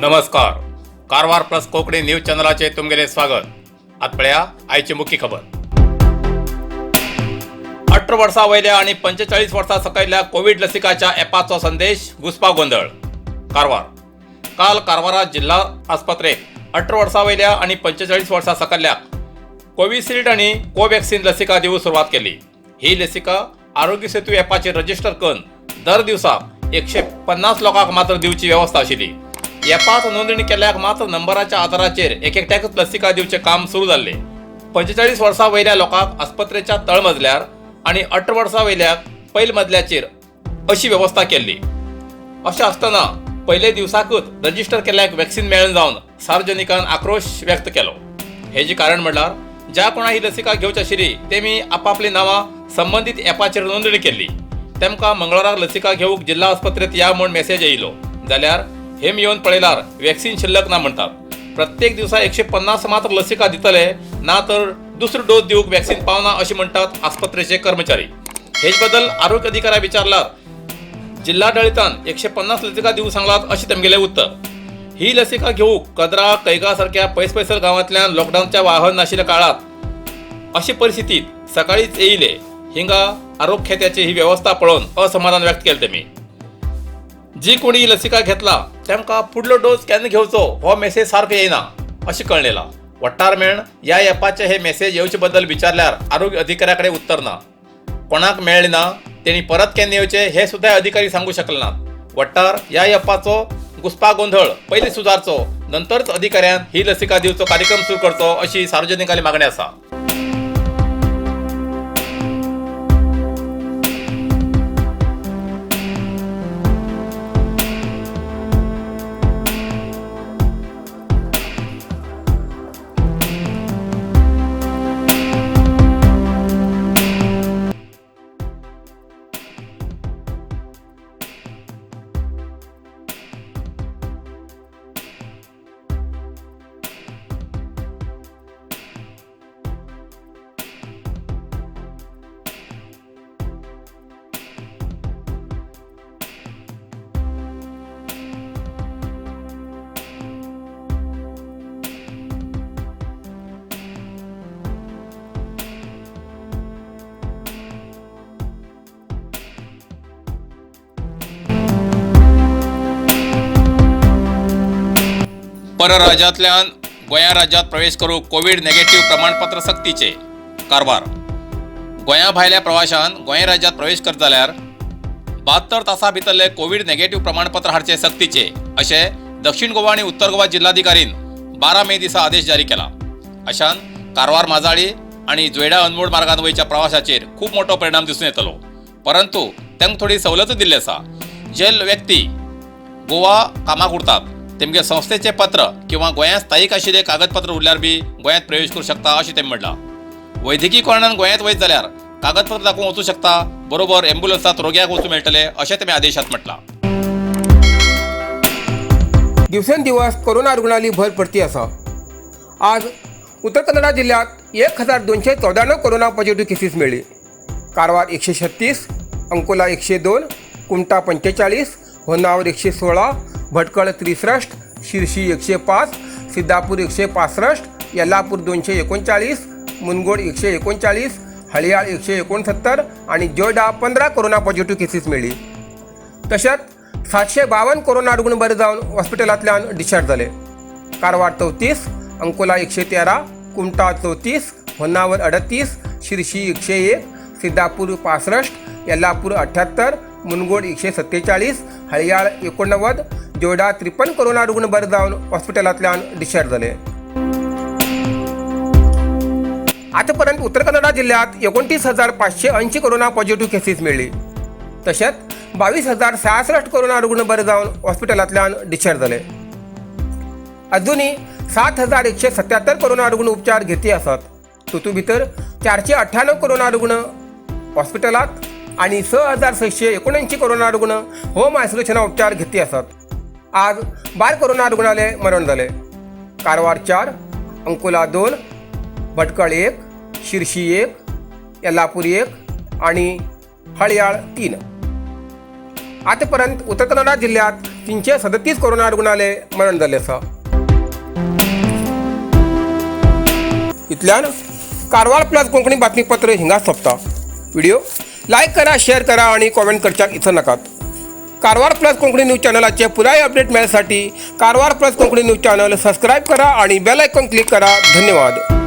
नमस्कार. Karwar plus Konkani news चॅनलाचे तुमगेले स्वागत. आत पळया आयची मुख्य खबर. 18 वर्सां वयल्या आणि 45 वर्सां सकयल्या कोविड लसिकाच्या ॲपाचो संदेश घुसपा गोंधळ. कारवार. काल कारवारात जिल्हा आस्पत्रेत 18 वर्सां वयल्या आणि 45 वर्सां सकयल्याक कोविशिल्ड आणि कोव्हॅक्सिन लसिका दिवूंक सुरवात केली. ही लसिका आरोग्य सेतू ॲपाचेर रजिस्टर करून दर दिवसाक 150 लोकांक मात्र दिवची व्यवस्था आशिल्ली. ॲपात नोंदणी केल्याक मात्र नंबराच्या आधाराचेर एकट्याकच लसिका दिवचे काम सुरू जाल्ले. 45 वर्सां वयल्या लोकांक आस्पत्रेच्या तळमजल्यार आणि 18 वर्सां वयल्याक पयल्या मजल्याचेर अशी व्यवस्था केल्ली. अशें आसतना पयले दिवसाकूच रजिस्टर केल्याक वॅक्सिन मेळून जावन सार्वजनिकान आक्रोश व्यक्त केलो. हेजे कारण म्हणल्यार ज्या कोणा ही लसिका घेवची आशिल्ली तेमी आपापली नांवां संबंदीत ॲपाचेर नोंदणी केल्ली. तेमकां मंगळाराक लसिका घेवंक जिल्हा आस्पत्रेत या म्हूण मेसेज येयलो. जाल्यार हेम येवन पळयल्यार वॅक्सिन शिल्लक ना म्हणटात. प्रत्येक दिसा 150 मात्र लसिका दितले ना तर दुसरो डोस दिवंक वॅक्सिन पावना अशें म्हणटात आस्पत्रेचे कर्मचारी. हेच बद्दल आरोग्य अधिकाऱ्या विचारल्यार जिल्हाडळितान 150 लसिका दिवंक सांगलात अशें तेमगेलें उत्तर. ही लसिका घेवंक कदरा कैगा सारक्या पयस गांवांतल्यान लॉकडाऊनच्या वाहन नाशिल्ल्या काळात अशी परिस्थितीत सकाळीच येयले. हिंगा आरोग्य खात्याची ही व्यवस्था पळोवन असमाधान व्यक्त केलें तेमी. जी कोणी लसिका घेतला तेमकां फुडलो डोस केन्ना घेवचो हो मेसेज सारको येयना अशें कळलेला. वट्टार मेळून ह्या ॲपाचे हे मेसेज येवचे बद्दल विचारल्यार आरोग्य अधिकाऱ्या कडेन उत्तर ना. कोणाक मेळ्ळे ना तेणी परत केन्ना येवचे हे सुद्धा अधिकारी सांगू शकले नात. वट्टार ह्या ॲपाचो घुसपा गोंधळ पयलीं सुदारचो, नंतरच अधिकाऱ्यान ही लसिका दिवचो कार्यक्रम सुरू करचो अशी सार्वजनिकांनी मागणी आसा. परराज्यांतल्यान गोंया राज्यांत प्रवेश करूंक कोविड नेगेटिव्ह प्रमाणपत्र सक्तीचे. कारवार. गोंया भायल्या प्रवाशान गोंय राज्यांत प्रवेश करता जाल्यार 72 तासां भितरले कोविड नेगेटिव्ह प्रमाणपत्र हाडचे सक्तीचे अशें दक्षिण गोवा आनी उत्तर गोवा जिल्हाधिकारीन 12 मे दिसा आदेश जारी केला. अशान कारवार माजाळी आनी जोयडा अनमोड मार्गान वयच्या प्रवाशाचेर खूब मोठो परिणाम दिसून येतलो. परंतु तांकां थोडी सवलत दिल्ली आसा. जे व्यक्ती गोवा कामाक उरतात तेमगे संस्थेचे पत्र किंवा गोंयांत स्थायीक आशिल्ले कागदपत्र उरल्यार बी गोंयांत प्रवेश करूं शकता अशें तेमी म्हणलां. वैजकी कारणान गोंयांत वयत जाल्यार कागदपत्र दाखोवन वचूं शकता. बरोबर एम्ब्युलन्सांत रोग्याक वचूं मेळटलें अशें तेमी आदेशांत म्हटलां. दिवसेंदिवस कोरोना रुग्णांनी भर पडती आसा. आज उत्तर कन्नडा जिल्ह्यात 1214 कोरोना पॉझिटिव्ह केसीस मेळ्ळी. कारवार 136, अंकोला 102, कुमटा 45, होन्नावर 116, भटकळ 63, शिरशी 105, सिद्धापूर 165, येल्लापूर 239, मुनगोड 139, हळयाळ 169 आणि जोयडा 15 कोरोना पॉझिटिव्ह केसीस मेळ्ळी. तशेंच 752 कोरोना रुग्ण बरे जावन हॉस्पिटलांतल्यान डिस्चार्ज जाले. कारवार 34, अंकोला 113, कुमटा 34, होन्नावर 38, शिरशी 101, सिद्धापूर 65, येल्लापूर 78, मुनगोड 147, हळयाळ 89, जोयडा 53 कोरोना रुग्ण बरे जावन हॉस्पिटलांतल्यान डिस्चार्ज जाले. आतापर्यंत उत्तर कन्नडा जिल्ह्यात 29,580 कोरोना पॉझिटिव्ह केसीस मेळ्ळी. तशेंच 22,066 कोरोना रुग्ण बरे जावन हॉस्पिटलांतल्यान डिस्चार्ज जाले. अजूनही 7,177 कोरोना रुग्ण उपचार घेती आसात. तातूंत भितर 498 कोरोना रुग्ण हॉस्पिटलांत आणि 6,679 कोरोना रुग्ण होम आयसोलेशना उपचार घेती आसात. आज 12 कोरोना रुग्णालय मरण जाले. कारवार 4, अंकोला 2, भटकळ 1, शिरशी 1, येल्लापूर 1 आणि हळयाळ 3. आतापर्यंत उत्तर कन्नडा जिल्ह्यात 337 कोरोना रुग्णाले मरण जाले आसा. इतल्यान कारवार प्लस कोंकणी बातमीपत्र हिंगा सोंपता. व्हिडिओ लाईक करा, शेअर करा आणि कॉमेंट करच्याक विसरू नकात. कारवार प्लस कोंकणी न्यूज चॅनलाचे पुराय अपडेट मेळण्यासाठी Karwar plus Konkani news channel subscribe करा आणि बेल आयकॉन क्लिक करा. धन्यवाद.